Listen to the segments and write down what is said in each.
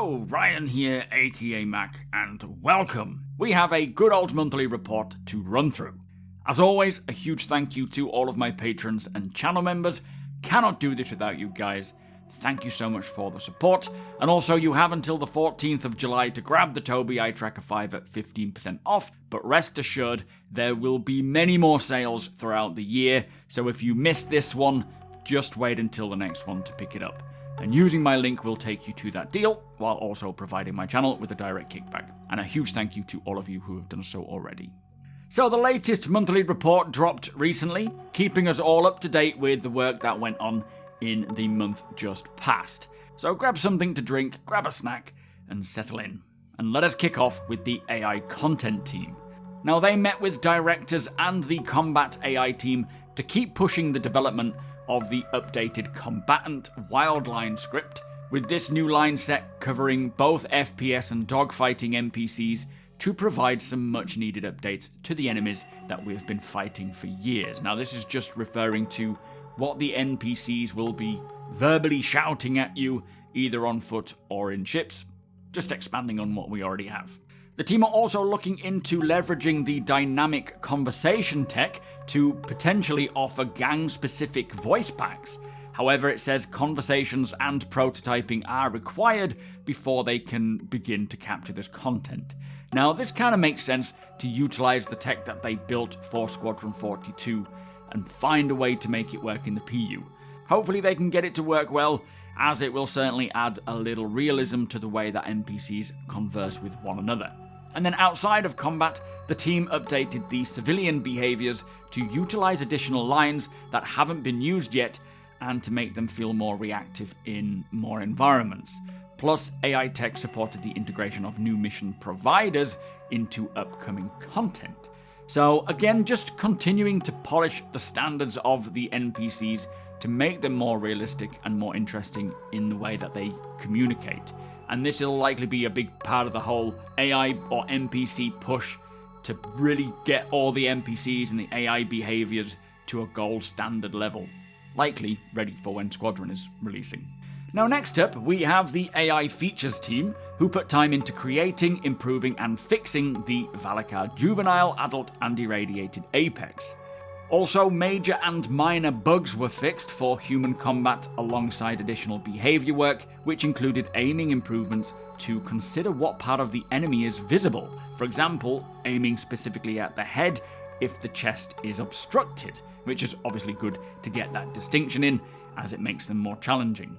Hello, Ryan here, aka Mac, and welcome. We have a good old monthly report to run through. As always, a huge thank you to all of my patrons and channel members. Cannot do this without you guys. Thank you so much for the support. And also, you have until the 14th of July to grab the TOBII Eye Tracker 5 at 15% off, but rest assured, there will be many more sales throughout the year, so if you missed this one, just wait until the next one to pick it up. And using my link will take you to that deal, while also providing my channel with a direct kickback. And a huge thank you to all of you who have done so already. So the latest monthly report dropped recently, keeping us all up to date with the work that went on in the month just past. So grab something to drink, grab a snack, and settle in. And let us kick off with the AI content team. Now they met with directors and the combat AI team to keep pushing the development of the updated combatant wildline script, with this new line set covering both FPS and dogfighting NPCs to provide some much needed updates to the enemies that we've been fighting for years. Now this is just referring to what the NPCs will be verbally shouting at you, either on foot or in ships, just expanding on what we already have. The team are also looking into leveraging the dynamic conversation tech to potentially offer gang-specific voice packs. However, it says conversations and prototyping are required before they can begin to capture this content. Now, this kind of makes sense to utilize the tech that they built for Squadron 42 and find a way to make it work in the PU. Hopefully they can get it to work well, as it will certainly add a little realism to the way that NPCs converse with one another. And then outside of combat, the team updated the civilian behaviors to utilize additional lines that haven't been used yet and to make them feel more reactive in more environments. Plus, AI tech supported the integration of new mission providers into upcoming content. So again, just continuing to polish the standards of the NPCs to make them more realistic and more interesting in the way that they communicate. And this will likely be a big part of the whole AI or NPC push to really get all the NPCs and the AI behaviors to a gold standard level, likely ready for when Squadron is releasing. Now next up, we have the AI features team, who put time into creating, improving and fixing the Valakar Juvenile, Adult and Irradiated Apex. Also, major and minor bugs were fixed for human combat alongside additional behavior work, which included aiming improvements to consider what part of the enemy is visible. For example, aiming specifically at the head if the chest is obstructed, which is obviously good to get that distinction in, as it makes them more challenging.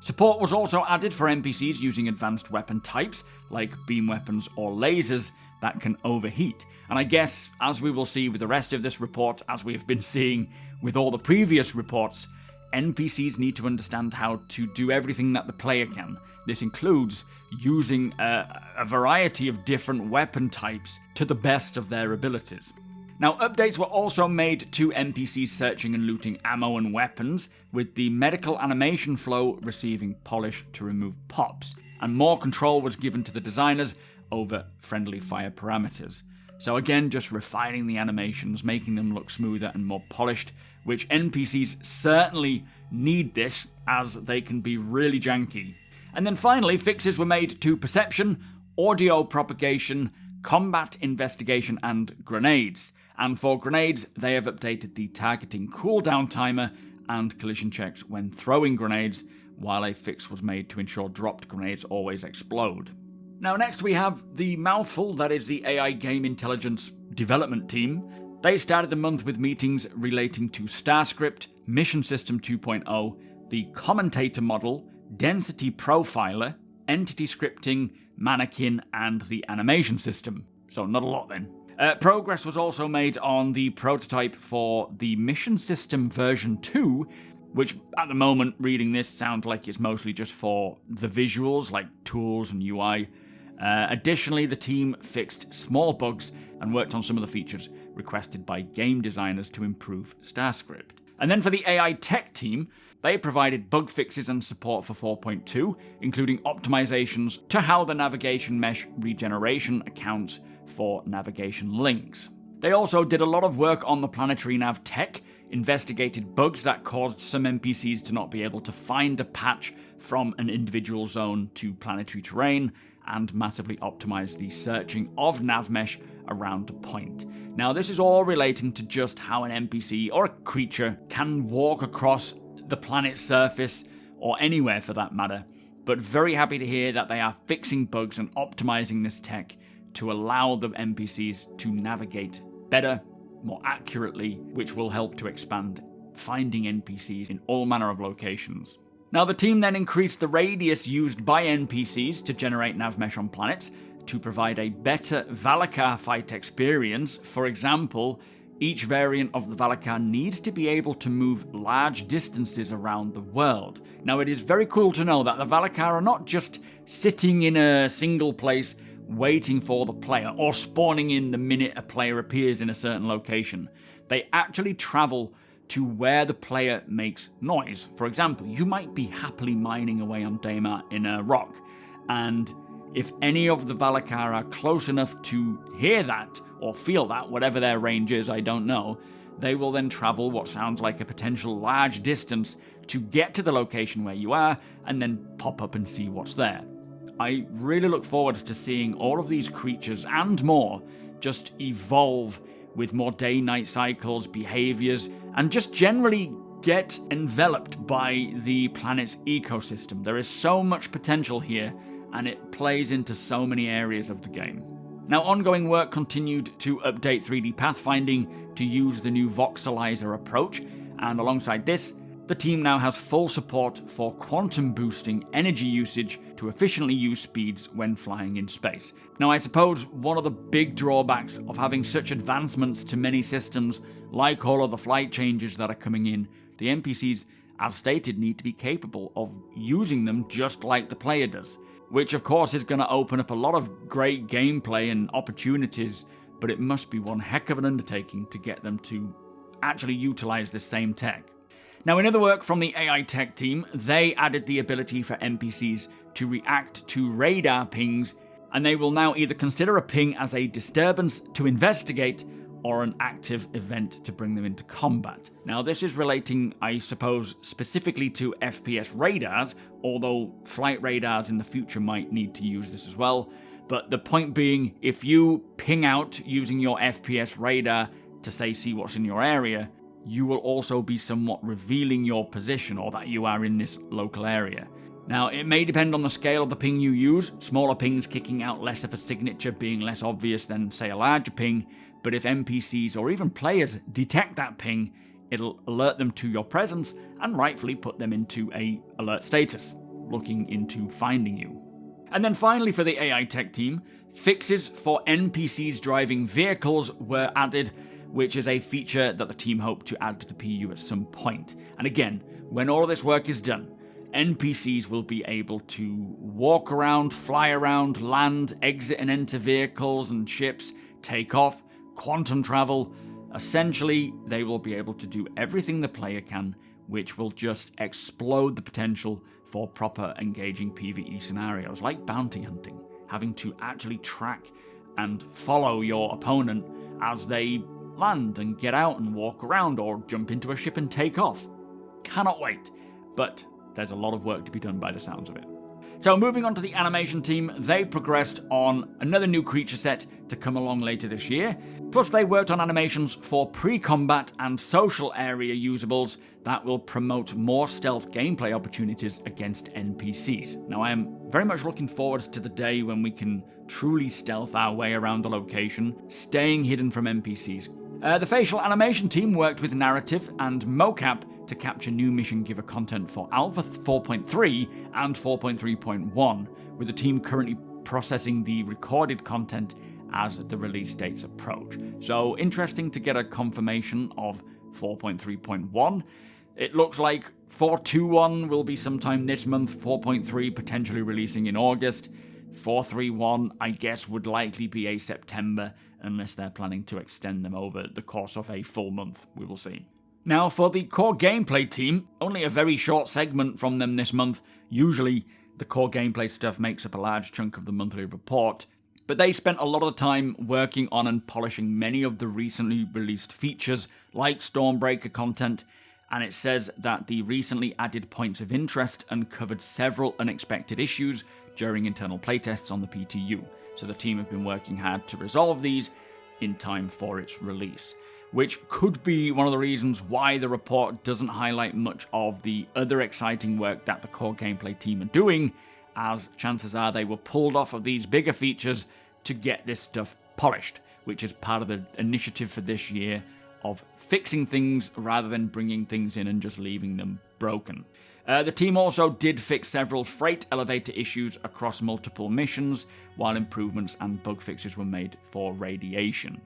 Support was also added for NPCs using advanced weapon types, like beam weapons or lasers, that can overheat. And I guess, as we will see with the rest of this report, as we have been seeing with all the previous reports, NPCs need to understand how to do everything that the player can. This includes using a variety of different weapon types to the best of their abilities. Now, updates were also made to NPCs searching and looting ammo and weapons, with the medical animation flow receiving polish to remove pops, and more control was given to the designers over friendly fire parameters. So again, just refining the animations, making them look smoother and more polished, which NPCs certainly need this, as they can be really janky. And then finally, fixes were made to perception, audio propagation, combat investigation and grenades. And for grenades, they have updated the targeting cooldown timer and collision checks when throwing grenades, while a fix was made to ensure dropped grenades always explode. Now next we have the mouthful, that is the AI Game Intelligence Development Team. They started the month with meetings relating to StarScript, Mission System 2.0, the Commentator Model, Density Profiler, Entity Scripting, Mannequin, and the Animation System. So not a lot then. Progress was also made on the prototype for the Mission System version 2, which at the moment, reading this, sounds like it's mostly just for the visuals, like tools and UI. Additionally, the team fixed small bugs and worked on some of the features requested by game designers to improve StarScript. And then for the AI tech team, they provided bug fixes and support for 4.2, including optimizations to how the navigation mesh regeneration accounts for navigation links. They also did a lot of work on the planetary nav tech, investigated bugs that caused some NPCs to not be able to find a patch from an individual zone to planetary terrain, and massively optimize the searching of navmesh around a point. Now, this is all relating to just how an NPC or a creature can walk across the planet's surface, or anywhere for that matter, but very happy to hear that they are fixing bugs and optimizing this tech to allow the NPCs to navigate better, more accurately, which will help to expand finding NPCs in all manner of locations. Now, the team then increased the radius used by NPCs to generate navmesh on planets to provide a better Valakar fight experience. For example, each variant of the Valakar needs to be able to move large distances around the world. Now, it is very cool to know that the Valakar are not just sitting in a single place waiting for the player, or spawning in the minute a player appears in a certain location. They actually travel to where the player makes noise. For example, you might be happily mining away on Daymar in a rock, and if any of the Valakar are close enough to hear that, or feel that, whatever their range is, I don't know, they will then travel what sounds like a potential large distance to get to the location where you are, and then pop up and see what's there. I really look forward to seeing all of these creatures and more just evolve with more day-night cycles, behaviors, and just generally get enveloped by the planet's ecosystem. There is so much potential here, and it plays into so many areas of the game. Now, ongoing work continued to update 3D pathfinding to use the new voxelizer approach, and alongside this, the team now has full support for quantum boosting energy usage to efficiently use speeds when flying in space. Now, I suppose one of the big drawbacks of having such advancements to many systems, like all of the flight changes that are coming in, the NPCs, as stated, need to be capable of using them just like the player does, which of course is going to open up a lot of great gameplay and opportunities, but it must be one heck of an undertaking to get them to actually utilize this same tech. Now, in other work from the AI tech team, they added the ability for NPCs to react to radar pings, and they will now either consider a ping as a disturbance to investigate or an active event to bring them into combat. Now, this is relating, I suppose, specifically to FPS radars, although flight radars in the future might need to use this as well. But the point being, if you ping out using your FPS radar to, say, see what's in your area, you will also be somewhat revealing your position, or that you are in this local area. Now, it may depend on the scale of the ping you use, smaller pings kicking out less of a signature being less obvious than, say, a larger ping, but if NPCs or even players detect that ping, it'll alert them to your presence and rightfully put them into a alert status, looking into finding you. And then finally, for the AI tech team, fixes for NPCs driving vehicles were added, which is a feature that the team hope to add to the PU at some point. And again, when all of this work is done, NPCs will be able to walk around, fly around, land, exit and enter vehicles and ships, take off, quantum travel. Essentially, they will be able to do everything the player can, which will just explode the potential for proper engaging PvE scenarios, like bounty hunting, having to actually track and follow your opponent as they land and get out and walk around, or jump into a ship and take off. Cannot wait, but there's a lot of work to be done by the sounds of it. So moving on to the animation team, they progressed on another new creature set to come along later this year, plus they worked on animations for pre-combat and social area usables that will promote more stealth gameplay opportunities against NPCs. Now, I am very much looking forward to the day when we can truly stealth our way around the location, staying hidden from NPCs. The facial animation team worked with narrative and mocap to capture new mission giver content for Alpha 4.3 and 4.3.1, with the team currently processing the recorded content as the release dates approach. So interesting to get a confirmation of 4.3.1. It looks like 4.2.1 will be sometime this month, 4.3 potentially releasing in August. 4.3.1, I guess, would likely be a September, unless they're planning to extend them over the course of a full month. We will see. Now, for the core gameplay team, only a very short segment from them this month. Usually, the core gameplay stuff makes up a large chunk of the monthly report, but they spent a lot of the time working on and polishing many of the recently released features, like Stormbreaker content, and it says that the recently added points of interest uncovered several unexpected issues during internal playtests on the PTU, so the team have been working hard to resolve these in time for its release, which could be one of the reasons why the report doesn't highlight much of the other exciting work that the core gameplay team are doing, as chances are they were pulled off of these bigger features to get this stuff polished, which is part of the initiative for this year of fixing things rather than bringing things in and just leaving them broken. The team also did fix several freight elevator issues across multiple missions, while improvements and bug fixes were made for radiation.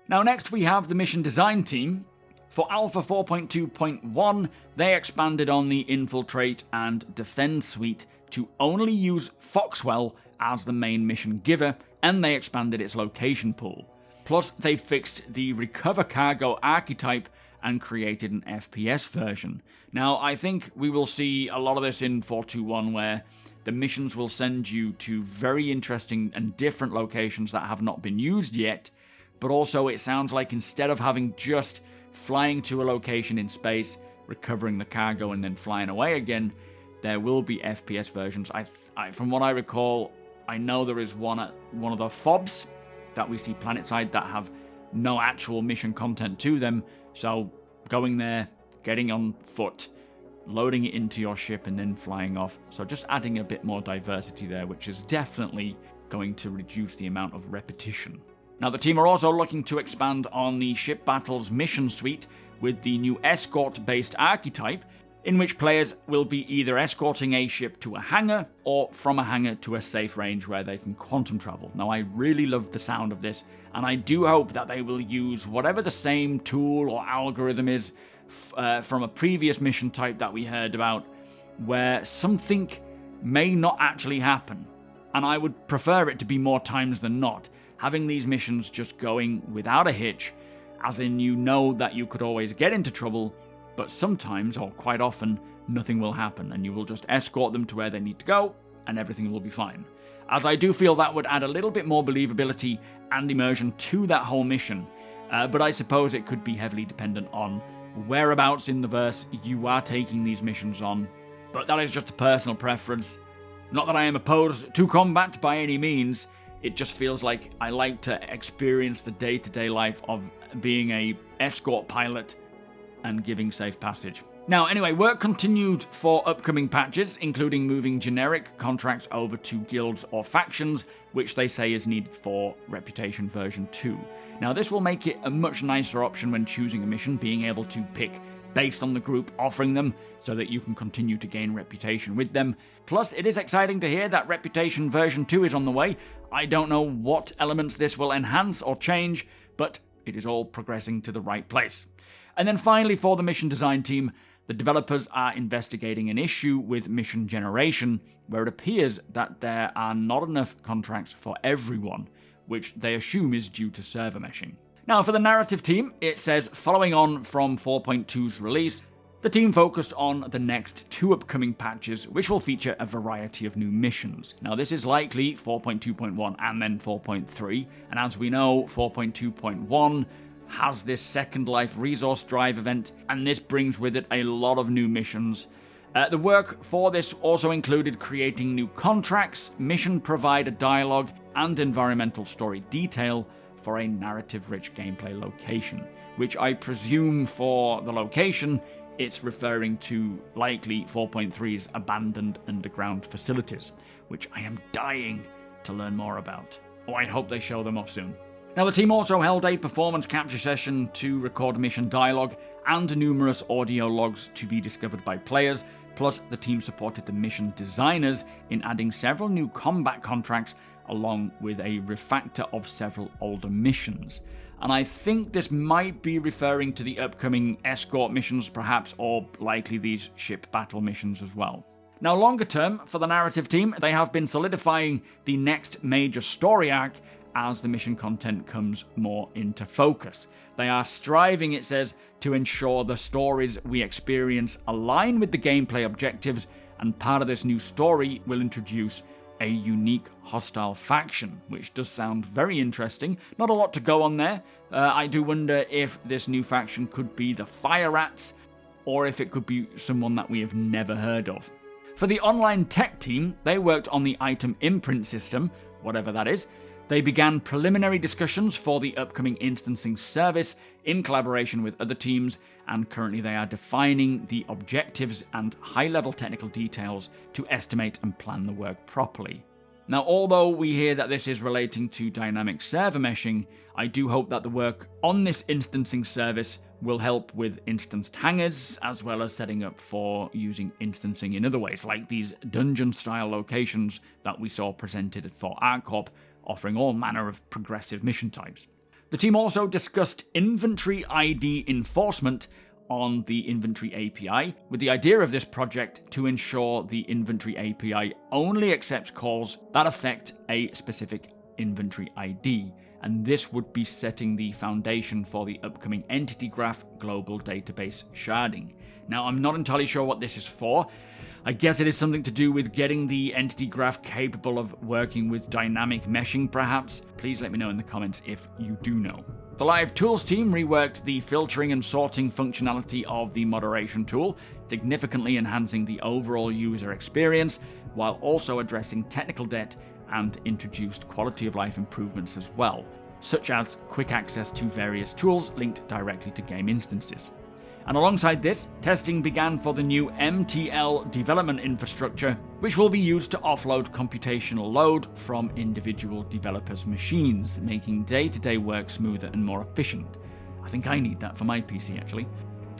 Now next we have the mission design team. For Alpha 4.2.1, they expanded on the Infiltrate and Defend suite to only use Foxwell as the main mission giver, and they expanded its location pool. Plus, they fixed the Recover Cargo archetype and created an FPS version. Now, I think we will see a lot of this in 4.2.1, where the missions will send you to very interesting and different locations that have not been used yet, but also it sounds like instead of having just flying to a location in space, recovering the cargo and then flying away again, there will be FPS versions. From what I recall, I know there is one at one of the FOBs that we see planetside that have no actual mission content to them, so going there, getting on foot, loading it into your ship and then flying off. So just adding a bit more diversity there, which is definitely going to reduce the amount of repetition. Now the team are also looking to expand on the Ship Battles mission suite with the new escort-based archetype, in which players will be either escorting a ship to a hangar or from a hangar to a safe range where they can quantum travel. Now I really love the sound of this, and I do hope that they will use whatever the same tool or algorithm is from a previous mission type that we heard about, where something may not actually happen. And I would prefer it to be more times than not, having these missions just going without a hitch, as in you know that you could always get into trouble, but sometimes, or quite often, nothing will happen, and you will just escort them to where they need to go, and everything will be fine. As I do feel that would add a little bit more believability and immersion to that whole mission, but I suppose it could be heavily dependent on whereabouts in the verse you are taking these missions on, but that is just a personal preference. Not that I am opposed to combat by any means, it just feels like I like to experience the day-to-day life of being a escort pilot and giving safe passage. Now, anyway, work continued for upcoming patches, including moving generic contracts over to guilds or factions, which they say is needed for Reputation version 2. Now, this will make it a much nicer option when choosing a mission, being able to pick based on the group offering them, so that you can continue to gain reputation with them. Plus, it is exciting to hear that Reputation version 2 is on the way. I don't know what elements this will enhance or change, but it is all progressing to the right place. And then finally, for the mission design team, the developers are investigating an issue with mission generation, where it appears that there are not enough contracts for everyone, which they assume is due to server meshing. Now, for the narrative team, it says, following on from 4.2's release, the team focused on the next 2 upcoming patches, which will feature a variety of new missions. Now, this is likely 4.2.1 and then 4.3, and as we know, 4.2.1 has this Second Life resource drive event, and this brings with it a lot of new missions. The work for this also included creating new contracts, mission provider dialogue, and environmental story detail for a narrative-rich gameplay location, which I presume for the location, it's referring to likely 4.3's abandoned underground facilities, which I am dying to learn more about. Oh, I hope they show them off soon. Now, the team also held a performance capture session to record mission dialogue and numerous audio logs to be discovered by players, plus the team supported the mission designers in adding several new combat contracts along with a refactor of several older missions. And I think this might be referring to the upcoming escort missions perhaps, or likely these ship battle missions as well. Now, longer term, for the narrative team, they have been solidifying the next major story arc as the mission content comes more into focus. They are striving, it says, to ensure the stories we experience align with the gameplay objectives, and part of this new story will introduce a unique hostile faction, which does sound very interesting. Not a lot to go on there. I do wonder if this new faction could be the Fire Rats, or if it could be someone that we have never heard of. For the online tech team, they worked on the item imprint system, whatever that is. They began preliminary discussions for the upcoming instancing service in collaboration with other teams, and currently they are defining the objectives and high-level technical details to estimate and plan the work properly. Now, although we hear that this is relating to dynamic server meshing, I do hope that the work on this instancing service will help with instanced hangars, as well as setting up for using instancing in other ways, like these dungeon-style locations that we saw presented for ArcCorp, offering all manner of progressive mission types. The team also discussed inventory ID enforcement on the inventory API, with the idea of this project to ensure the inventory API only accepts calls that affect a specific inventory ID, and this would be setting the foundation for the upcoming Entity Graph global database sharding. Now, I'm not entirely sure what this is for. I guess it is something to do with getting the Entity Graph capable of working with dynamic meshing, perhaps. Please let me know in the comments if you do know. The Live Tools team reworked the filtering and sorting functionality of the moderation tool, significantly enhancing the overall user experience, while also addressing technical debt and introduced quality of life improvements as well, such as quick access to various tools linked directly to game instances. And alongside this, testing began for the new MTL development infrastructure, which will be used to offload computational load from individual developers' machines, making day-to-day work smoother and more efficient. I think I need that for my PC, actually.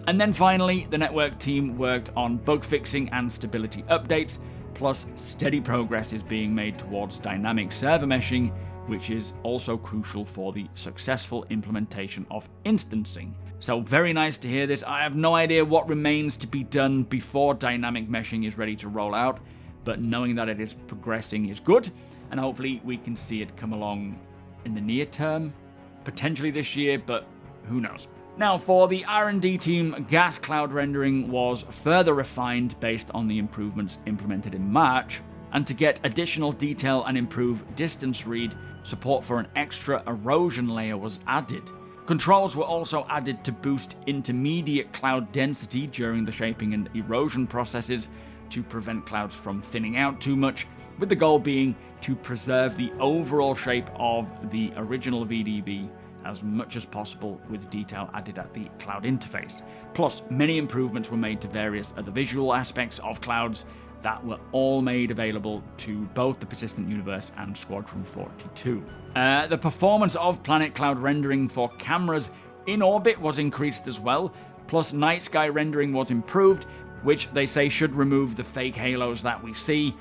And then finally, the network team worked on bug fixing and stability updates, plus steady progress is being made towards dynamic server meshing, which is also crucial for the successful implementation of instancing. So very nice to hear this. I have no idea what remains to be done before dynamic meshing is ready to roll out, but knowing that it is progressing is good, and hopefully we can see it come along in the near term, potentially this year, but who knows. Now, for the R&D team, gas cloud rendering was further refined based on the improvements implemented in March, and to get additional detail and improve distance read, support for an extra erosion layer was added. Controls were also added to boost intermediate cloud density during the shaping and erosion processes to prevent clouds from thinning out too much, with the goal being to preserve the overall shape of the original VDB as much as possible, with detail added at the cloud interface. Plus, many improvements were made to various other visual aspects of clouds that were all made available to both the Persistent Universe and Squadron 42. The performance of Planet Cloud rendering for cameras in orbit was increased as well, plus night sky rendering was improved, which they say should remove the fake halos that we see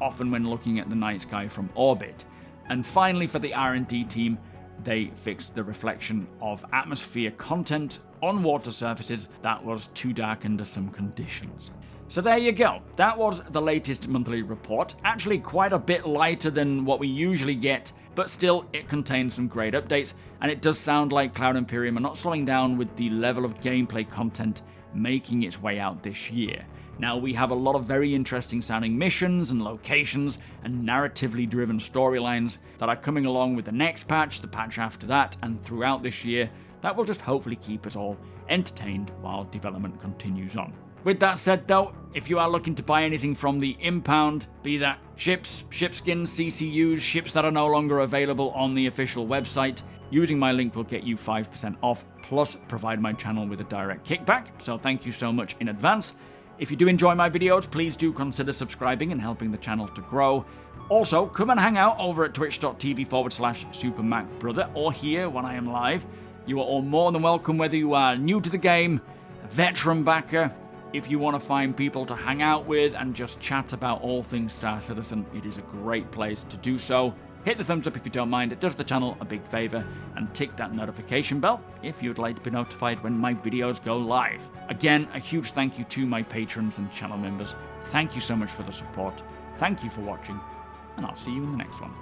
often when looking at the night sky from orbit. And finally, for the R&D team, they fixed the reflection of atmosphere content on water surfaces that was too dark under some conditions. So there you go, that was the latest monthly report, actually quite a bit lighter than what we usually get, but still it contains some great updates, and it does sound like Cloud Imperium are not slowing down with the level of gameplay content making its way out this year. Now, we have a lot of very interesting sounding missions and locations and narratively driven storylines that are coming along with the next patch, the patch after that, and throughout this year that will just hopefully keep us all entertained while development continues on. With that said though, if you are looking to buy anything from the Impound, be that ships, ship skins, CCUs, ships that are no longer available on the official website, using my link will get you 5% off, plus provide my channel with a direct kickback, so thank you so much in advance. If you do enjoy my videos, please do consider subscribing and helping the channel to grow. Also, come and hang out over at twitch.tv/SuperMacBrother or here when I am live. You are all more than welcome, whether you are new to the game, a veteran backer. If you want to find people to hang out with and just chat about all things Star Citizen, it is a great place to do so. Hit the thumbs up if you don't mind, it does the channel a big favor, and tick that notification bell if you'd like to be notified when my videos go live. Again, a huge thank you to my patrons and channel members. Thank you so much for the support. Thank you for watching, and I'll see you in the next one.